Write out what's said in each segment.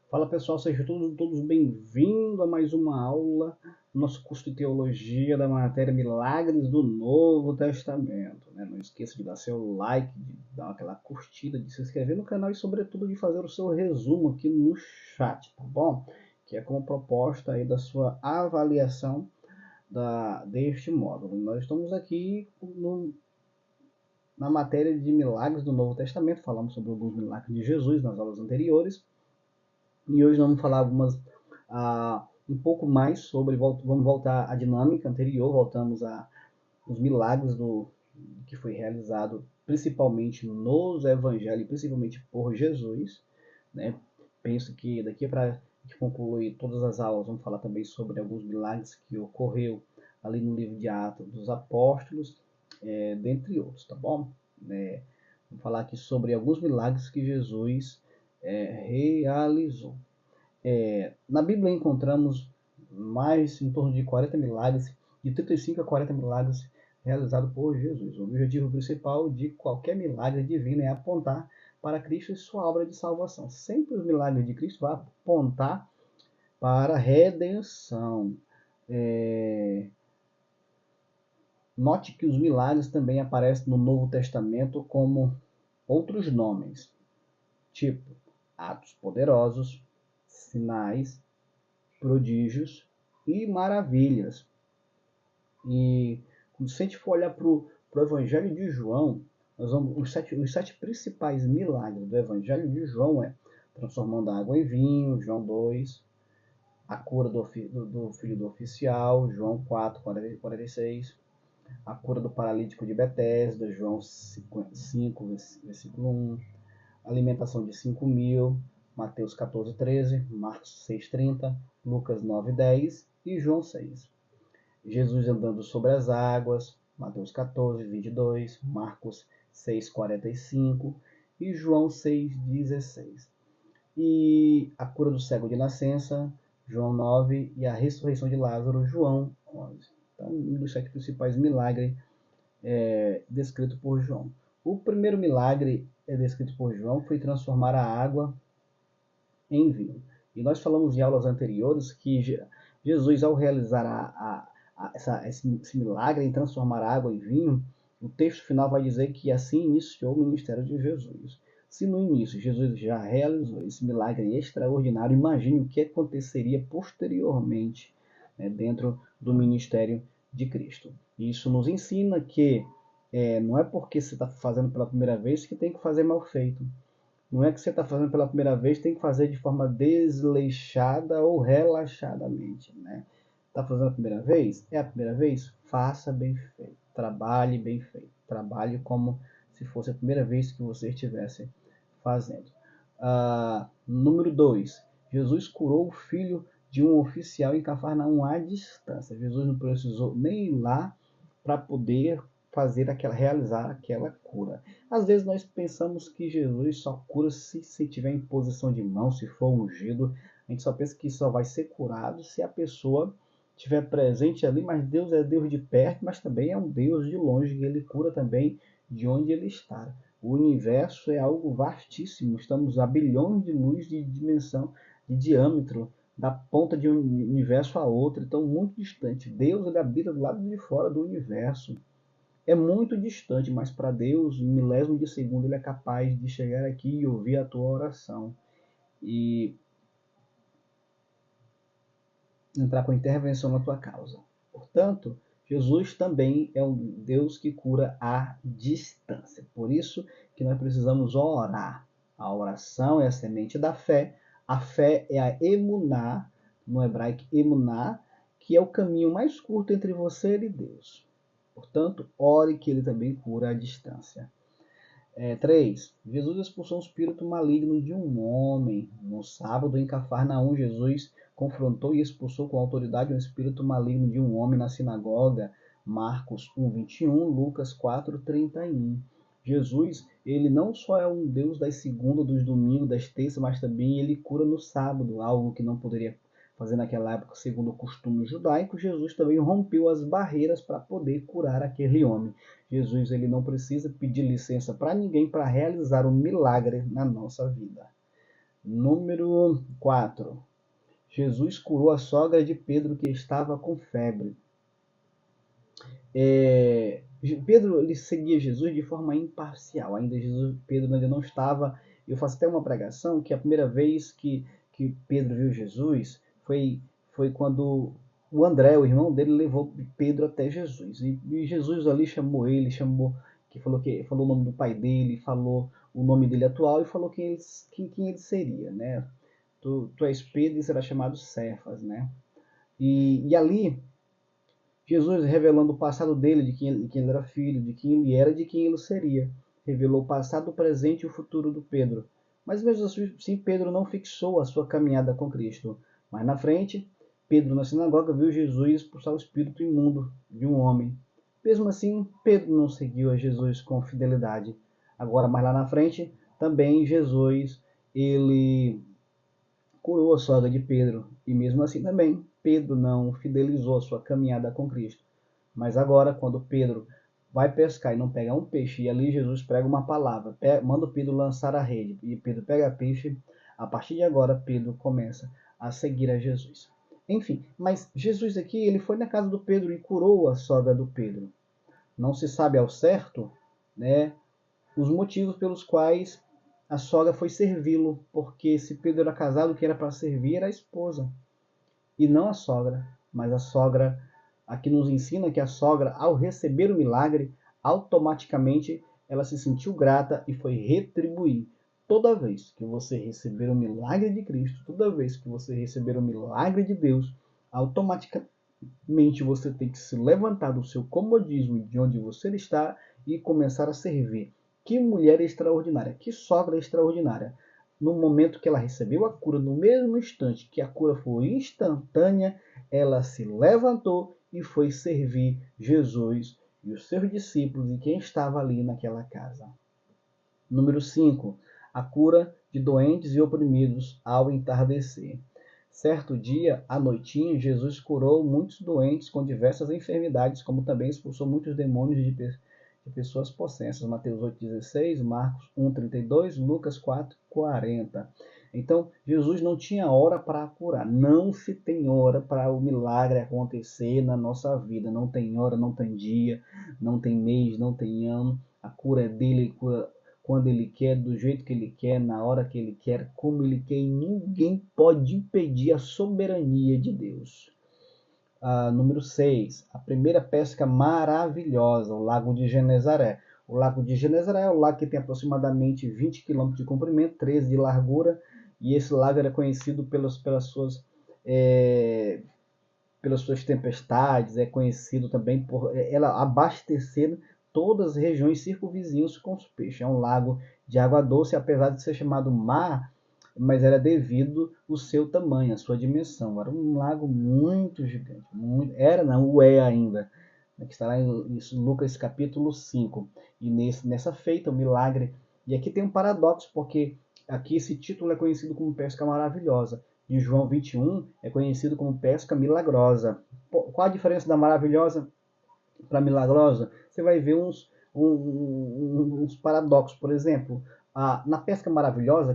Fala pessoal, sejam todos bem-vindos a mais uma aula do nosso curso de Teologia da matéria Milagres do Novo Testamento. Não esqueça de dar seu like, de dar aquela curtida, de se inscrever no canal e, sobretudo, de fazer o seu resumo aqui no chat, tá bom? Que é como proposta aí da sua avaliação deste módulo. Nós estamos aqui na matéria de Milagres do Novo Testamento, falamos sobre alguns milagres de Jesus nas aulas anteriores. E hoje vamos falar um pouco mais sobre, vamos voltar à dinâmica anterior, voltamos os milagres que foi realizado principalmente nos evangelhos, principalmente por Jesus, né? Penso que daqui para concluir todas as aulas, vamos falar também sobre alguns milagres que ocorreu ali no livro de Atos dos Apóstolos, dentre outros, tá bom? Vamos falar aqui sobre alguns milagres que Jesus realizou. Na Bíblia encontramos mais em torno de 40 milagres, de 35 a 40 milagres realizados por Jesus. O objetivo principal de qualquer milagre divino é apontar para Cristo e sua obra de salvação. Sempre os milagres de Cristo vão apontar para a redenção. Note que os milagres também aparecem no Novo Testamento como outros nomes, tipo atos poderosos, sinais, prodígios e maravilhas. E se a gente for olhar para o Evangelho de João, os sete principais milagres do Evangelho de João é transformando a água em vinho, João 2, a cura do filho do oficial, João 4, 46, a cura do paralítico de Betesda, João 5, versículo 1, alimentação de 5.000, Mateus 14, 13, Marcos 6, 30, Lucas 9, 10 e João 6. Jesus andando sobre as águas, Mateus 14, 22, Marcos 6, 45 e João 6, 16. E a cura do cego de nascença, João 9, e a ressurreição de Lázaro, João 11. Então, um dos 7 principais milagres descrito por João. O primeiro milagre descrito por João foi transformar a água em vinho. E nós falamos em aulas anteriores que Jesus, ao realizar esse milagre em transformar a água em vinho, o texto final vai dizer que assim iniciou o ministério de Jesus. Se no início Jesus já realizou esse milagre extraordinário, imagine o que aconteceria posteriormente, dentro do ministério de Cristo. Isso nos ensina que não é porque você está fazendo pela primeira vez que tem que fazer mal feito. Não é que você está fazendo pela primeira vez, tem que fazer de forma desleixada ou relaxadamente. Está fazendo a primeira vez? É a primeira vez? Faça bem feito. Trabalhe bem feito. Trabalhe como se fosse a primeira vez que você estivesse fazendo. Número 2. Jesus curou o filho de um oficial em Cafarnaum à distância. Jesus não precisou nem ir lá para poder realizar aquela cura. Às vezes nós pensamos que Jesus só cura se tiver em posição de mão, se for ungido. A gente só pensa que só vai ser curado se a pessoa estiver presente ali, mas Deus é Deus de perto, mas também é um Deus de longe, e Ele cura também de onde Ele está. O universo é algo vastíssimo, estamos a bilhões de luz de dimensão, de diâmetro, da ponta de um universo a outro, então muito distante. Deus ele habita do lado de fora do universo. É muito distante, mas para Deus, em milésimo de segundo, Ele é capaz de chegar aqui e ouvir a tua oração e entrar com intervenção na tua causa. Portanto, Jesus também é um Deus que cura à distância. Por isso que nós precisamos orar. A oração é a semente da fé. A fé é a emuná, no hebraico emuná, que é o caminho mais curto entre você e Deus. Portanto, ore que Ele também cura à distância. 3. Jesus expulsou um espírito maligno de um homem. No sábado, em Cafarnaum, Jesus confrontou e expulsou com autoridade um espírito maligno de um homem na sinagoga. Marcos 1:21, Lucas 4:31. Jesus, ele não só é um Deus das segundas, dos domingos, das terças, mas também ele cura no sábado, algo que não poderia fazer naquela época, segundo o costume judaico. Jesus também rompeu as barreiras para poder curar aquele homem. Jesus ele não precisa pedir licença para ninguém para realizar um milagre na nossa vida. Número 4. Jesus curou a sogra de Pedro que estava com febre. Pedro ele seguia Jesus de forma imparcial. Pedro ainda não estava. Eu faço até uma pregação que a primeira vez que Pedro viu Jesus foi quando o André, o irmão dele, levou Pedro até Jesus. E Jesus ali chamou ele, falou o nome do pai dele, falou o nome dele atual e falou quem ele seria, né? Tu és Pedro e serás chamado Cefas, né? E ali Jesus revelando o passado dele, de quem ele era filho, de quem ele era, de quem ele seria. Revelou o passado, o presente e o futuro do Pedro. Mas mesmo assim, Pedro não fixou a sua caminhada com Cristo. Mais na frente, Pedro na sinagoga viu Jesus expulsar o espírito imundo de um homem. Mesmo assim, Pedro não seguiu a Jesus com fidelidade. Agora, mais lá na frente, também Jesus, ele curou a sogra de Pedro, e mesmo assim também Pedro não fidelizou a sua caminhada com Cristo. Mas agora, quando Pedro vai pescar e não pega um peixe, e ali Jesus prega uma palavra, manda Pedro lançar a rede, e Pedro pega peixe, a partir de agora Pedro começa a seguir a Jesus. Enfim, mas Jesus aqui, ele foi na casa do Pedro e curou a sogra do Pedro. Não se sabe ao certo, né, os motivos pelos quais a sogra foi servi-lo, porque se Pedro era casado, o que era para servir era a esposa, e não a sogra. Mas a sogra, aqui nos ensina que a sogra, ao receber o milagre, automaticamente ela se sentiu grata e foi retribuir. Toda vez que você receber o milagre de Cristo, toda vez que você receber o milagre de Deus, automaticamente você tem que se levantar do seu comodismo de onde você está e começar a servir. Que mulher extraordinária, que sogra extraordinária. No momento que ela recebeu a cura, no mesmo instante que a cura foi instantânea, ela se levantou e foi servir Jesus e os seus discípulos e quem estava ali naquela casa. Número 5. A cura de doentes e oprimidos ao entardecer. Certo dia, à noitinha, Jesus curou muitos doentes com diversas enfermidades, como também expulsou muitos demônios de pessoas possessas. Mateus 8,16, Marcos 1,32, Lucas 4,40. Então, Jesus não tinha hora para curar. Não se tem hora para o milagre acontecer na nossa vida. Não tem hora, não tem dia, não tem mês, não tem ano. A cura é dele, ele cura quando ele quer, do jeito que ele quer, na hora que ele quer, como ele quer, e ninguém pode impedir a soberania de Deus. Número 6, a primeira pesca maravilhosa, o Lago de Genezaré. O Lago de Genezaré é um lago que tem aproximadamente 20 km de comprimento, 13 de largura, e esse lago era conhecido pelas suas tempestades, é conhecido também por ela abastecer todas as regiões circunvizinhas com os peixes. É um lago de água doce, apesar de ser chamado mar, mas era devido ao seu tamanho, a sua dimensão. Era um lago muito gigante. O é ainda, que está lá em Lucas capítulo 5. E nessa feita, o milagre. E aqui tem um paradoxo, porque aqui esse título é conhecido como pesca maravilhosa. Em João 21 é conhecido como pesca milagrosa. Qual a diferença da maravilhosa para milagrosa? Você vai ver uns paradoxos. Por exemplo, na pesca maravilhosa,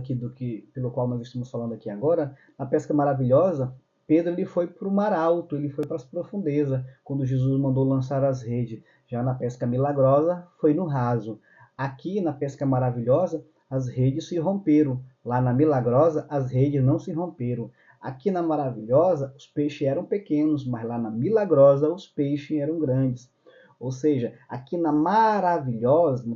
pelo qual nós estamos falando aqui agora, na pesca maravilhosa, Pedro ele foi para o mar alto, ele foi para as profundezas, quando Jesus mandou lançar as redes. Já na pesca milagrosa, foi no raso. Aqui, na pesca maravilhosa, as redes se romperam. Lá na milagrosa, as redes não se romperam. Aqui na maravilhosa, os peixes eram pequenos, mas lá na milagrosa, os peixes eram grandes. Ou seja, aqui na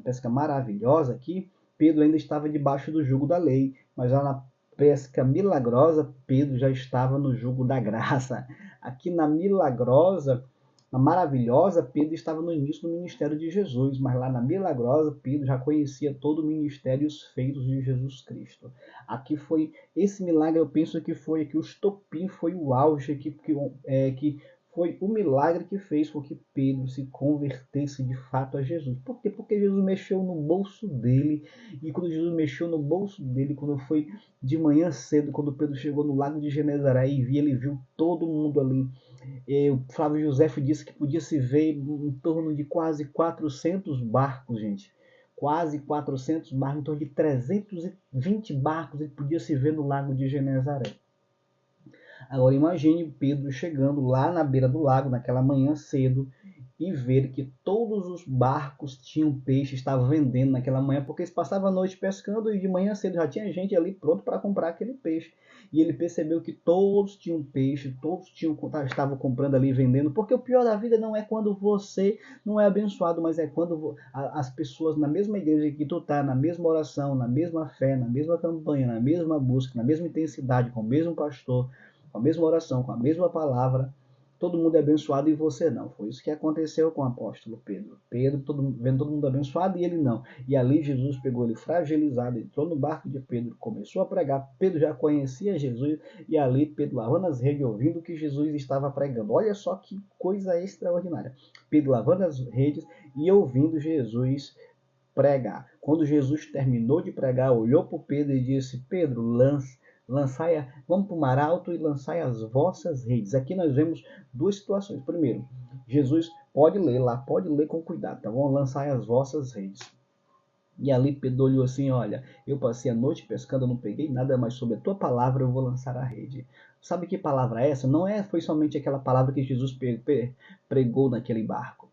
pesca maravilhosa, aqui, Pedro ainda estava debaixo do jugo da lei, mas lá na pesca milagrosa, Pedro já estava no jugo da graça. Aqui na milagrosa, na maravilhosa, Pedro estava no início do ministério de Jesus, mas lá na milagrosa, Pedro já conhecia todo o ministério e os feitos de Jesus Cristo. Aqui foi esse milagre, eu penso que foi que o estopim, foi o auge que foi o milagre que fez com que Pedro se convertesse de fato a Jesus. Por quê? Porque Jesus mexeu no bolso dele, e quando Jesus mexeu no bolso dele, quando foi de manhã cedo, quando Pedro chegou no lago de Genezaré e ele viu todo mundo ali. O Flávio José disse que podia se ver em torno de quase 400 barcos, gente. quase 400 barcos, em torno de 320 barcos ele podia se ver no lago de Genezaré. Agora imagine Pedro chegando lá na beira do lago, naquela manhã cedo, e ver que todos os barcos tinham peixe, estavam vendendo naquela manhã, porque eles passavam a noite pescando e de manhã cedo já tinha gente ali pronto para comprar aquele peixe. E ele percebeu que todos tinham peixe, estavam comprando ali e vendendo, porque o pior da vida não é quando você não é abençoado, mas é quando as pessoas na mesma igreja que tu tá, na mesma oração, na mesma fé, na mesma campanha, na mesma busca, na mesma intensidade, com o mesmo pastor, com a mesma oração, com a mesma palavra, todo mundo é abençoado e você não. Foi isso que aconteceu com o apóstolo Pedro. Pedro, vendo todo mundo abençoado e ele não. E ali Jesus pegou ele fragilizado, entrou no barco de Pedro, começou a pregar. Pedro já conhecia Jesus e ali Pedro lavando as redes, ouvindo o que Jesus estava pregando. Olha só que coisa extraordinária. Pedro lavando as redes e ouvindo Jesus pregar. Quando Jesus terminou de pregar, olhou para Pedro e disse: Pedro, vamos para o mar alto e lançai as vossas redes. Aqui nós vemos duas situações. Primeiro, Jesus pode ler com cuidado, tá bom? Lançai as vossas redes. E ali Pedro olhou assim: olha, eu passei a noite pescando, eu não peguei nada, mas sobre a tua palavra eu vou lançar a rede. Sabe que palavra é essa? Foi somente aquela palavra que Jesus pregou naquele barco.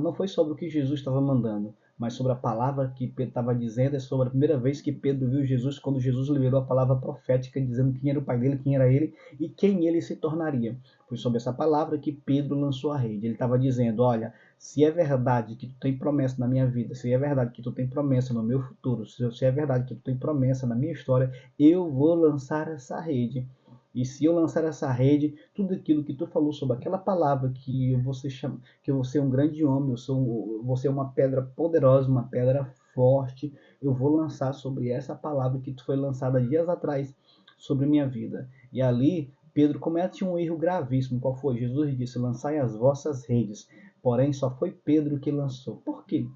Não foi sobre o que Jesus estava mandando, mas sobre a palavra que Pedro estava dizendo. É sobre a primeira vez que Pedro viu Jesus, quando Jesus liberou a palavra profética, dizendo quem era o pai dele, quem era ele e quem ele se tornaria. Foi sobre essa palavra que Pedro lançou a rede. Ele estava dizendo: olha, se é verdade que tu tem promessa na minha vida, se é verdade que tu tem promessa no meu futuro, se é verdade que tu tem promessa na minha história, eu vou lançar essa rede. E se eu lançar essa rede, tudo aquilo que tu falou sobre aquela palavra que que eu vou ser um grande homem, vou ser uma pedra poderosa, uma pedra forte, eu vou lançar sobre essa palavra que foi lançada dias atrás sobre minha vida. E ali Pedro comete um erro gravíssimo. Qual foi? Jesus disse: lançai as vossas redes. Porém, só foi Pedro que lançou. Por quê?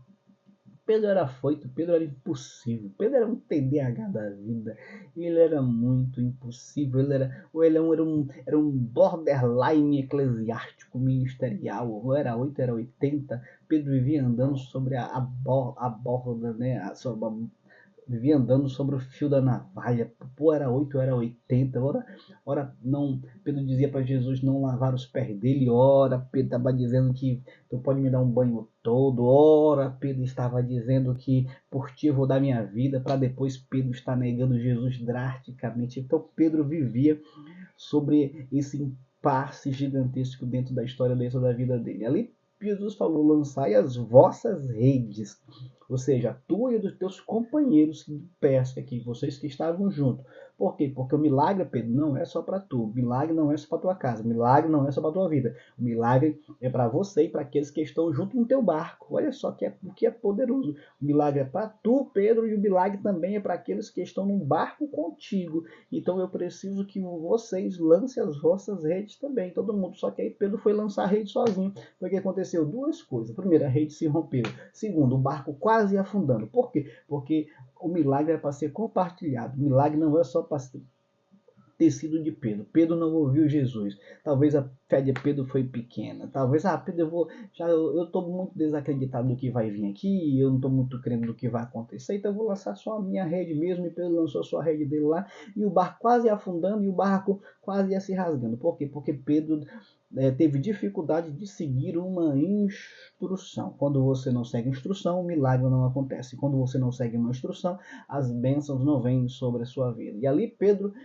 Pedro era afoito, Pedro era impossível, Pedro era um TDAH da vida, ele era muito impossível, era um borderline eclesiástico ministerial, ou era 8, era 80. Pedro vivia andando sobre a borda, né, vivia andando sobre o fio da navalha. Pô, era 8, era 80. Ora não, Pedro dizia para Jesus não lavar os pés dele. Ora, Pedro estava dizendo que tu pode me dar um banho todo. Ora, Pedro estava dizendo que por ti eu vou dar minha vida, para depois Pedro estar negando Jesus drasticamente. Então Pedro vivia sobre esse impasse gigantesco dentro da história, dentro da vida dele. Ali Jesus falou: lançai as vossas redes, ou seja, a tua e dos teus companheiros de pesca, que vocês que estavam juntos. Por quê? Porque o milagre, Pedro, não é só para tu. O milagre não é só para tua casa. O milagre não é só para tua vida. O milagre é para você e para aqueles que estão junto no teu barco. Olha só o que é poderoso. O milagre é para tu, Pedro, e o milagre também é para aqueles que estão no barco contigo. Então eu preciso que vocês lancem as vossas redes também, todo mundo. Só que aí Pedro foi lançar a rede sozinho. Porque aconteceu duas coisas. Primeiro, a rede se rompeu. Segundo, o barco quase afundando. Por quê? Porque o milagre é para ser compartilhado. O milagre não é só para ter sido de Pedro. Pedro não ouviu Jesus. Talvez a fé de Pedro foi pequena. Talvez, Pedro, eu estou muito desacreditado do que vai vir aqui, eu não estou muito crendo do que vai acontecer, então eu vou lançar só a minha rede mesmo. E Pedro lançou sua rede dele lá, e o barco quase afundando, e o barco quase ia se rasgando. Por quê? Porque Pedro teve dificuldade de seguir uma instrução. Quando você não segue instrução, o milagre não acontece. Quando você não segue uma instrução, as bênçãos não vêm sobre a sua vida. E ali Pedro,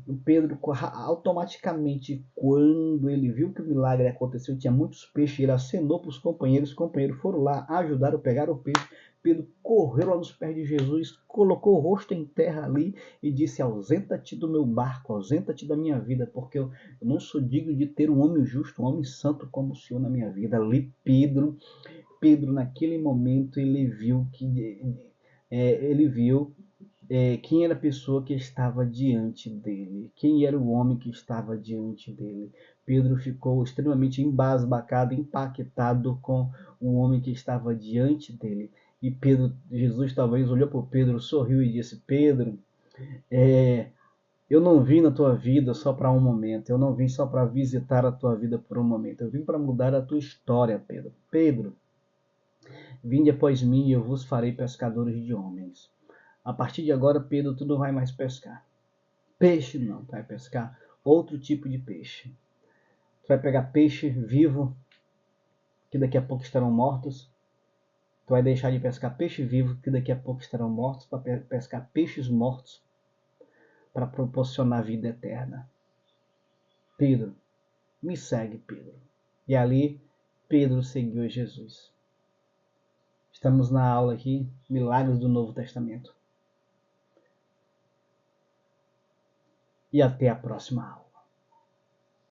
o Pedro automaticamente, quando ele viu que o milagre aconteceu, tinha muitos peixes, ele acenou para os companheiros foram lá, ajudaram, pegaram o peixe. Pedro correu lá nos pés de Jesus, colocou o rosto em terra ali e disse: ausenta-te do meu barco, ausenta-te da minha vida, porque eu não sou digno de ter um homem justo, um homem santo como o Senhor na minha vida. Ali Pedro naquele momento, ele viu quem era a pessoa que estava diante dele, quem era o homem que estava diante dele. Pedro ficou extremamente embasbacado, impactado com o homem que estava diante dele. E Jesus talvez olhou para Pedro, sorriu e disse: Pedro, eu não vim na tua vida só para um momento, eu não vim só para visitar a tua vida por um momento, eu vim para mudar a tua história, Pedro. Pedro, Vinde após mim e eu vos farei pescadores de homens. A partir de agora, Pedro, tu não vai mais pescar peixe, não. Tu vai pescar outro tipo de peixe. Tu vai pegar peixe vivo, que daqui a pouco estarão mortos. Tu vai deixar de pescar peixe vivo, que daqui a pouco estarão mortos, para pescar peixes mortos, para proporcionar vida eterna. Pedro, me segue, Pedro. E ali, Pedro seguiu Jesus. Estamos na aula aqui, Milagres do Novo Testamento. E até a próxima aula.